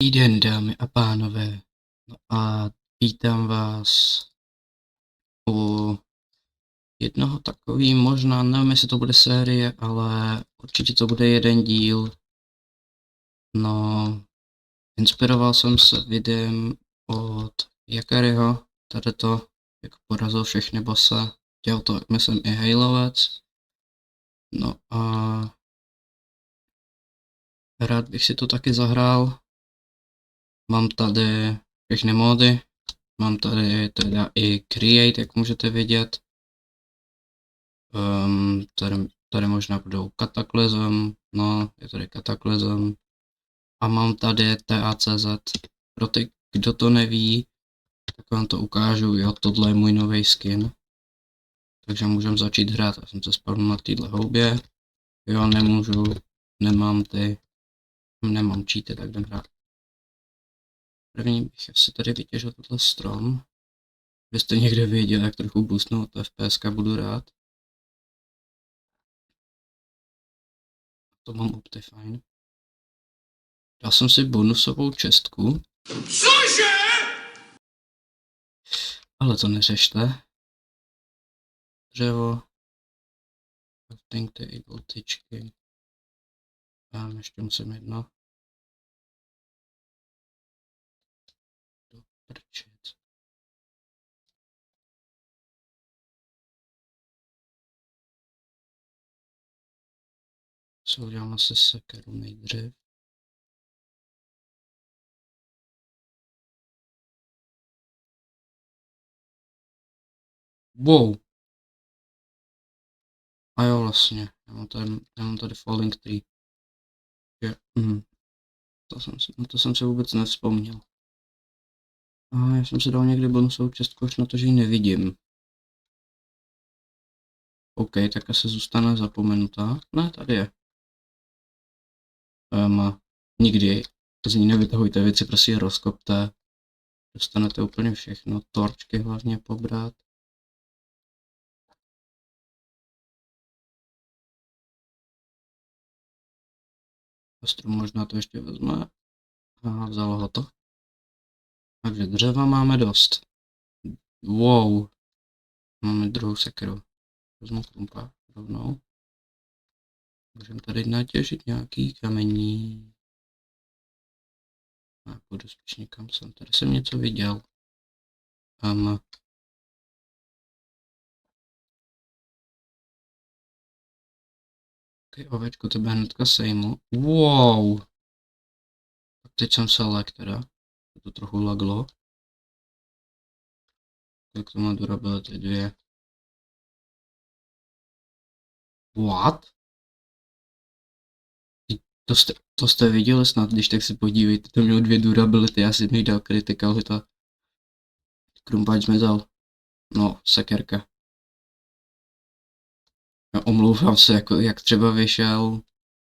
Dobrý den, dámy a pánové. No a vítám vás u jednoho takový, možná, nevím, jestli to bude série, ale určitě to bude jeden díl. No, inspiroval jsem se videem od Jakariho, tady to, jak porazil všechny bosse. Dělal to, myslím, i Hailovec. No a rád bych si to taky zahrál. Mám tady všechny módy. Mám tady teda i Create, jak můžete vidět. Tady možná budou Cataclysm, no, je tady Cataclysm. A mám tady TACZ. Pro ty, kdo to neví, tak vám to ukážu, jo, tohle je můj nový skin. Takže můžeme začít hrát, já jsem se spadl na téhle houbě. Jo, nemůžu, nemám cheaty, tak jdem hrát. První bych si tady vytěžil tenhle strom. Kdybyste někde věděl, jak trochu boostnout FPSka, budu rád. To mám Optifine. Dal jsem si bonusovou čestku. Cože? Ale to neřešte. Dřevo. Crafting table, tyčky. A ještě musím jedno. Do prčic. Co udělám asi sekeru nejdřív. Wow. A jo, vlastně. Já mám tady Falling Tree. To jsem si vůbec nevzpomněl. A já jsem si dal někdy bonusovou čestku až na to, že ji nevidím. OK, tak asi zůstane zapomenutá. Ne, tady je. Nikdy z ní nevytahujte věci, prostě je rozkopte. Dostanete úplně všechno, torčky hlavně pobrat. Strom možná to ještě vezme. A vzalo ho to. Takže dřeva máme dost. Wow. Máme druhou sekeru. Vezmu krumpa rovnou. Můžeme tady natěžit nějaký kamení. A půjdu spíš někam sem. Tady jsem něco viděl. Okay, ovečku, tebe hnedka sejmu. Wow. Tak teď jsem select teda. To trochu laglo. Tak to má durability 2. What? To jste viděli snad, když tak si podívejte, to mělo 2 durability, já si mi dal critical hita. Krumpáč zmizel. No, sekerka. Já omlouvám se, jako jak třeba vyšel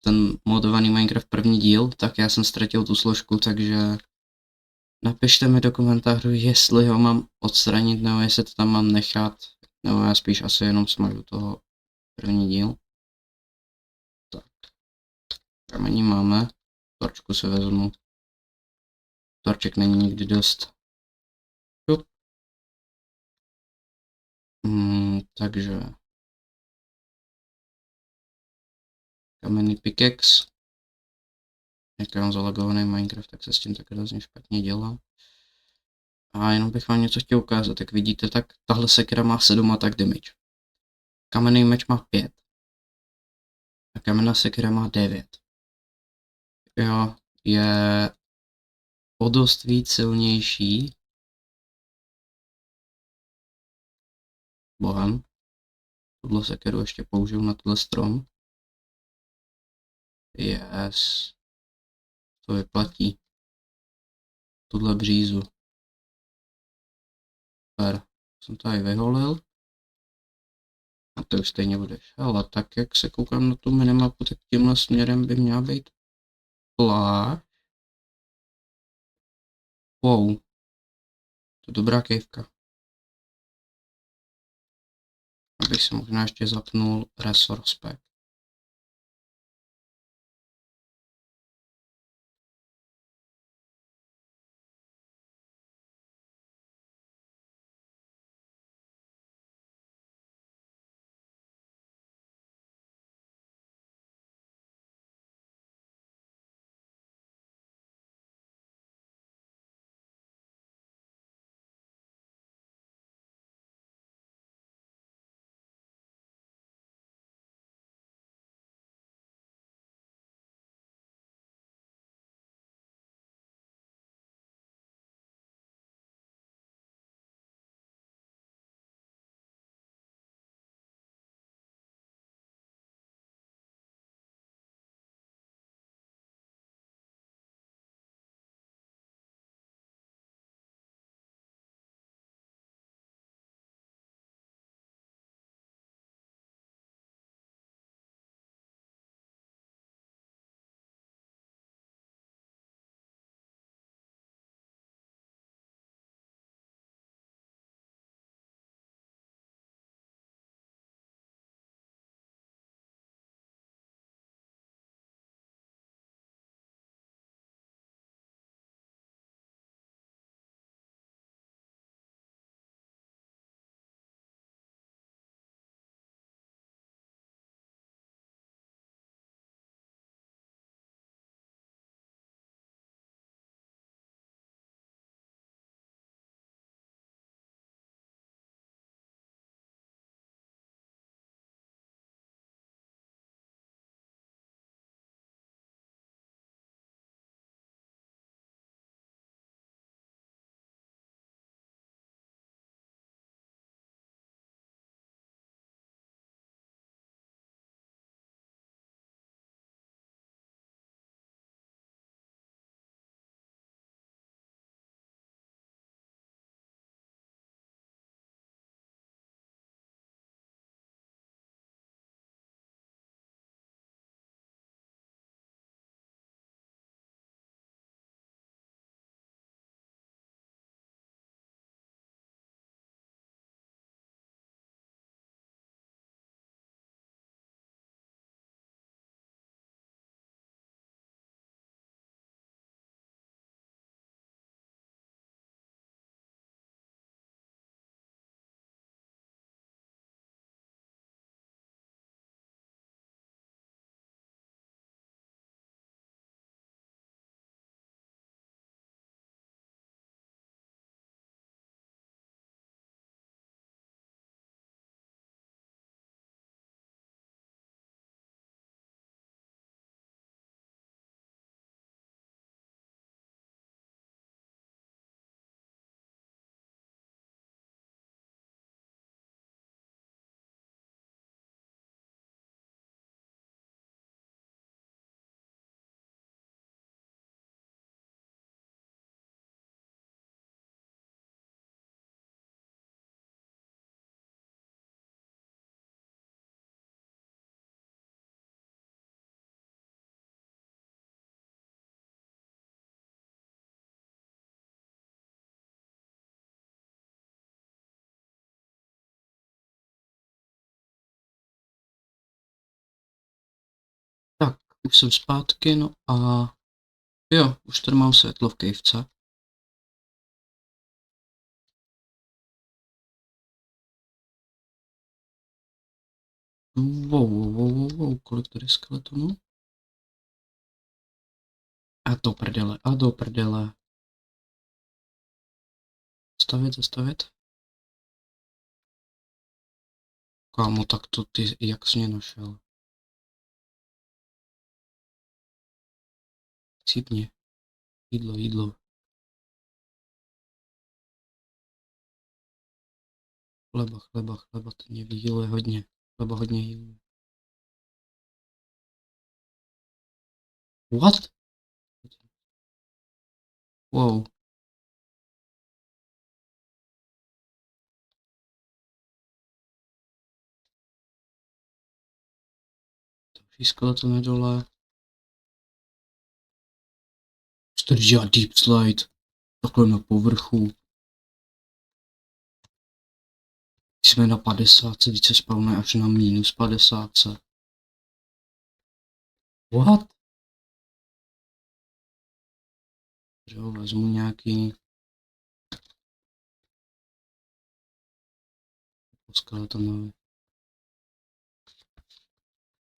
ten modovaný Minecraft první díl, tak já jsem ztratil tu složku, takže napište mi do komentářů, jestli ho mám odstranit, nebo jestli to tam mám nechat, nebo já spíš asi jenom smažu toho první díl. Tak, kamení máme, torčku si vezmu. Torček není nikdy dost. Takže kamenný pickaxe. Jak mám zalagovaný Minecraft, tak se s tím tak hrozně špatně dělá. A jenom bych vám něco chtěl ukázat, jak vidíte, tak tahle sekera má 7 attack damage. Kamenný meč má 5. A kamenná sekera má 9. Jo, je o dost víc silnější. Bohem. Tuhle sekeru ještě použiju na tenhle strom. Yes. To vyplatí. Tuhle břízu. Super. Jsem to tady vyholil. A to už stejně budeš. Ale tak, jak se koukám na tu minimapu, tak tímhle směrem by měla být pláž. Wow. To je dobrá kejvka. Abych si možná ještě zapnul resource pack. Už jsem zpátky, no a jo, už tady mám světlo v kejvce. Wow, kolik tady skeletonů? A do prdele. Zastavit. Kámo, tak to ty, jak jsi mě našel? Cípni. Jídlo. Chleba, to mě vyhýluje hodně. Chleba hodně hýluje. What? Wow. Další skeleton je dole. Co tady dělá deep slide? Takhle na povrchu. Jsme na 50, více spavne až na minus 50. What? Jo, vezmu nějaký skeletonový.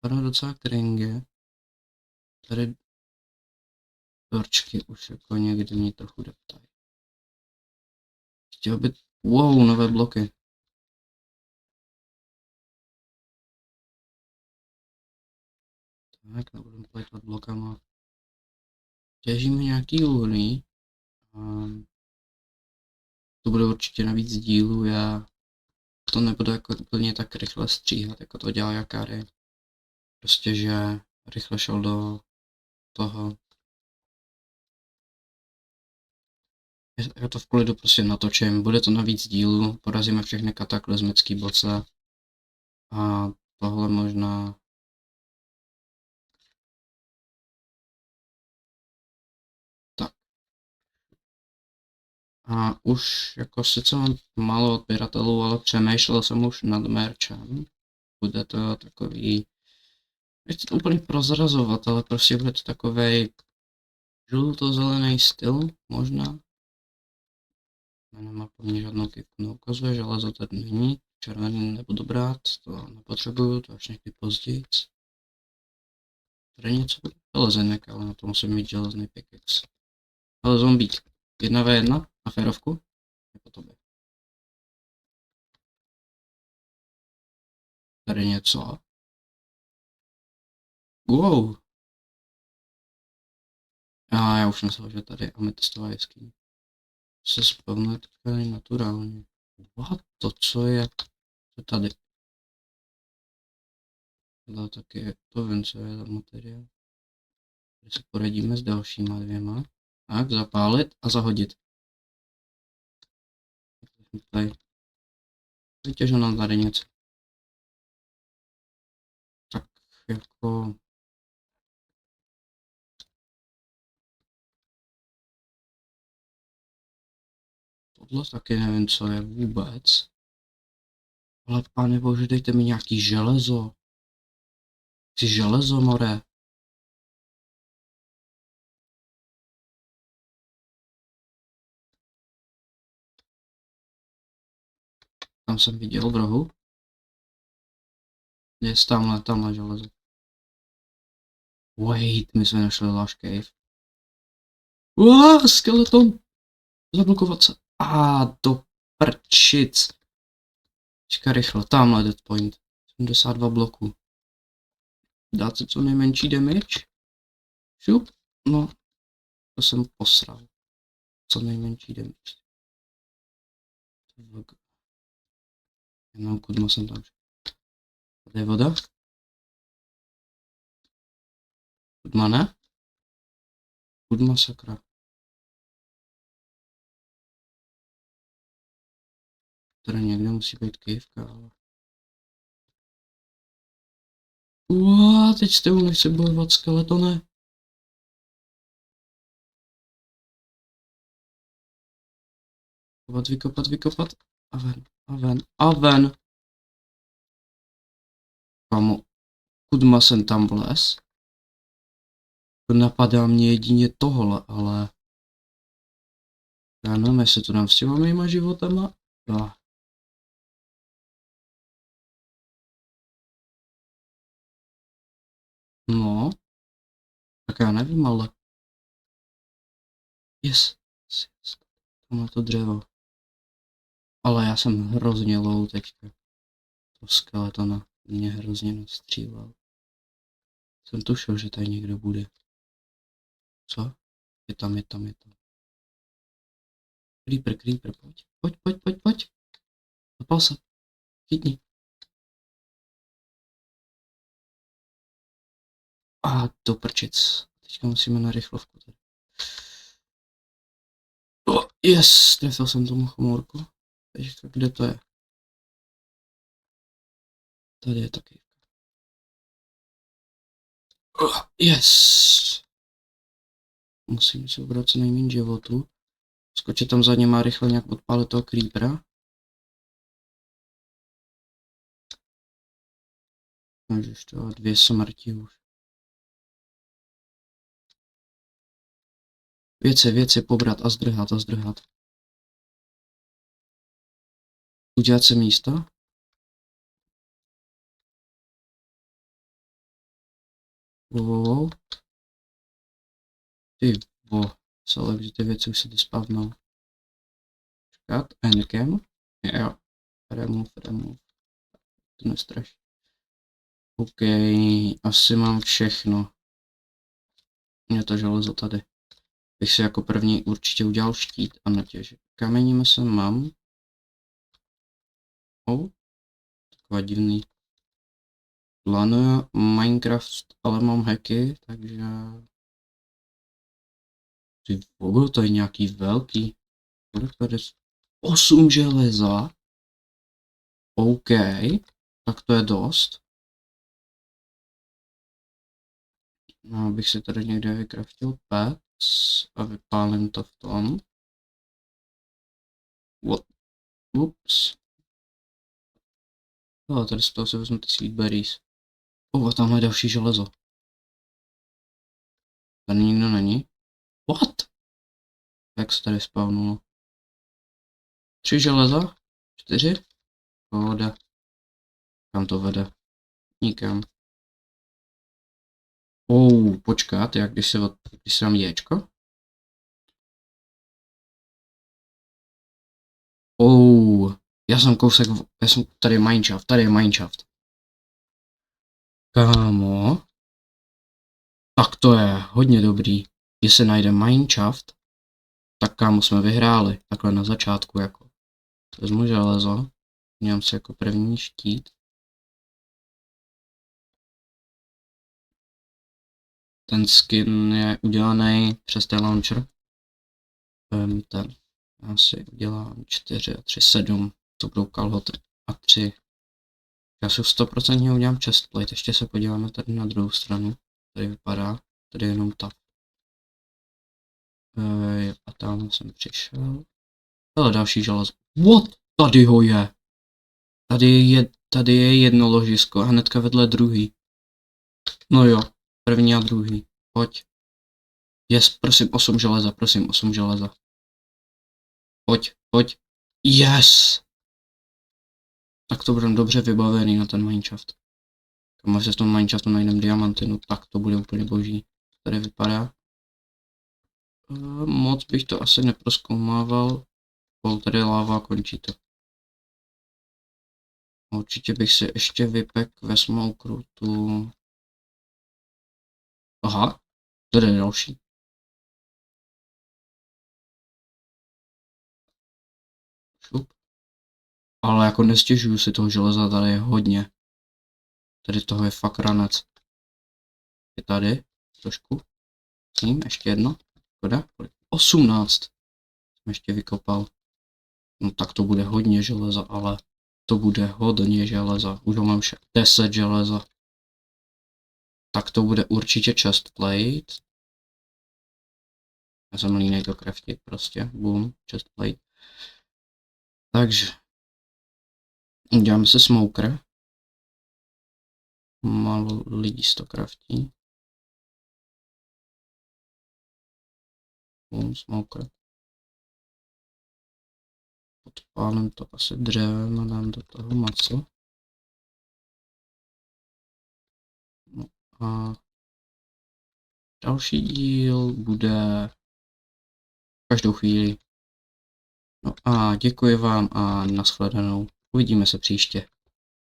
Tady docela kringy. Tady torčky už jako někdy mě trochu deptají. Chtěl by... Wow, nové bloky. Tak, nebudeme plejtvat blokama. Těžíme nějaký uhlí. To bude určitě navíc dílů, já to nebudu jako úplně tak rychle stříhat, jako to dělá Jakary. Prostě, že rychle šel do toho. Já to v klidu prostě natočím, bude to navíc dílů, porazíme všechny kataklizmický boce. A tohle možná... Tak. A už jako sice mám málo odběratelů, ale přemýšlel jsem už nad merchem. Bude to takový... Nechci to úplně prozrazovat, ale prostě bude to takovej žluto-zelený styl, možná. Nemá po mně žádnou kivku neukazuje, železo tady není, červený nebudu brát, to nepotřebuju, to až někdy později. Tady něco železenek, ale na to musím mít železný pickaxe. Ale zombík, 1v1 na férovku, jako to by. Tady něco. Wow. A já už myslel, že tady ametistová jeskyně. Se spavnuje teďka naturálně. What? To co je? Co tady? Tohle taky to vím, co je za materiál. Tady se poradíme s dalšíma dvěma. Tak, zapálit a zahodit. Tady. Vytěžil nám tady něco. Tak jako... Tohle taky nevím, co je vůbec. Ale pane bože, dejte mi nějaký železo. Chci železo, more. Tam jsem viděl v rohu. Je tamhle železo. Wait, my jsme našli Lush Cave. Skeleton! Zablokovat se. Do prčic. Čekaj rychle, tamhle dead point. 72 bloků. Dát se co nejmenší damage? Šup? No, to jsem posral. Co nejmenší damage. Jenom kudma jsem tam. Tady je voda? Kudma ne? Kudma sakra. Tady někde musí být kejvka, ale... Teď s tebou nechci bojovat, skeletone. Vykopat. A ven. Kamo, kudma jsem tam vlez. Napadá mě jedině tohle, ale já nevím, jestli to dám s těma mýma životama. Jo. No, tak já nevím, ale yes. Tohle to dřevo. Ale já jsem hrozně low teďka. To skeletona mě hrozně nastřílel. Jsem tušil, že tady někdo bude. Co? Je tam, je tam, je tam. Creeper, creeper, pojď. Pojď, pojď, pojď, pojď. Zapal se. Chytni. A do prčic. Teďka musíme na rychlovku tady. Oh, yes, trefil jsem tomu chomorku. Teďka kde to je? Tady je taky. Oh, yes. Musím se ubrat co nejméně životu. Skočit tam za něm a rychle nějak odpálit toho creepera. Můžeš to 2 smrti už. Věci pobrat a zdrhat a zdrhat. Udělat se místo. Wow. Ty vo. Celé, že ty věci už se dispavnou. Čekat. Endgame. Jo. Remove. To nestraš. OK. Asi mám všechno. Je to železo tady. Bych si jako první určitě udělal štít a natěž. Kameníme se mám. Oh. Taková divný. Plánuju Minecraft, ale mám hacky, takže... Ty vole, to je nějaký velký. 8 železa. OK. Tak to je dost. No, abych si tady někde vykraftil pets a vypálím to v tom. What? Ups. No, tady z toho si vezmu ty seedberries. A tamhle je další železo. Tady nikdo není. What? Jak se tady spavnulo? 3 železa? 4? Pohoda. Kam to vede? Nikam. Počkat, jak když se dám Jčko? Já jsem kousek, tady je mineshaft. Kámo. Tak to je hodně dobrý. Jestli najde mineshaft, tak kámo jsme vyhráli. Takhle na začátku jako. Vezmu železo. Měám si jako první štít. Ten skin je udělaný přes ten launcher. Ten. Já si udělám 4 a 3, 7. To budou kalhoty. A 3. Já si 100% udělám chestplate. Ještě se podíváme tady na druhou stranu. Tady vypadá. Tady je jenom ta. A tam jsem přišel. Ale další železo. What? Tady ho je. Tady je jedno ložisko a hnedka vedle druhý. No jo, první a druhý. Pojď. Yes, prosím, 8 železa, prosím, 8 železa. Pojď. Yes! Tak to budeme dobře vybavený na ten mineshaft. Když se v tom mineshaftu najdeme diamanty, no tak to bude úplně boží. Tady vypadá. Moc bych to asi neprozkoumával. Tady je láva, končí to. Určitě bych si ještě vypek ve smokeru tu... Aha, tady je další. Šup. Ale jako nestěžuju si toho železa, tady je hodně. Tady toho je fakt ranec. Je tady, trošku. S ním, ještě jedno. Koda? 18. Jsem ještě vykopal. No tak to bude hodně železa, ale to bude hodně železa. Už mám 10 železa. Tak to bude určitě chestplate. Já jsem línej to craftit prostě. Boom, chestplate. Takže. Uděláme se smoker. Málo lidí to craftí. Smoker. Podpálím to asi dřevem a dám do toho maso. No a další díl bude každou chvíli. No a děkuji vám a nashledanou. Uvidíme se příště.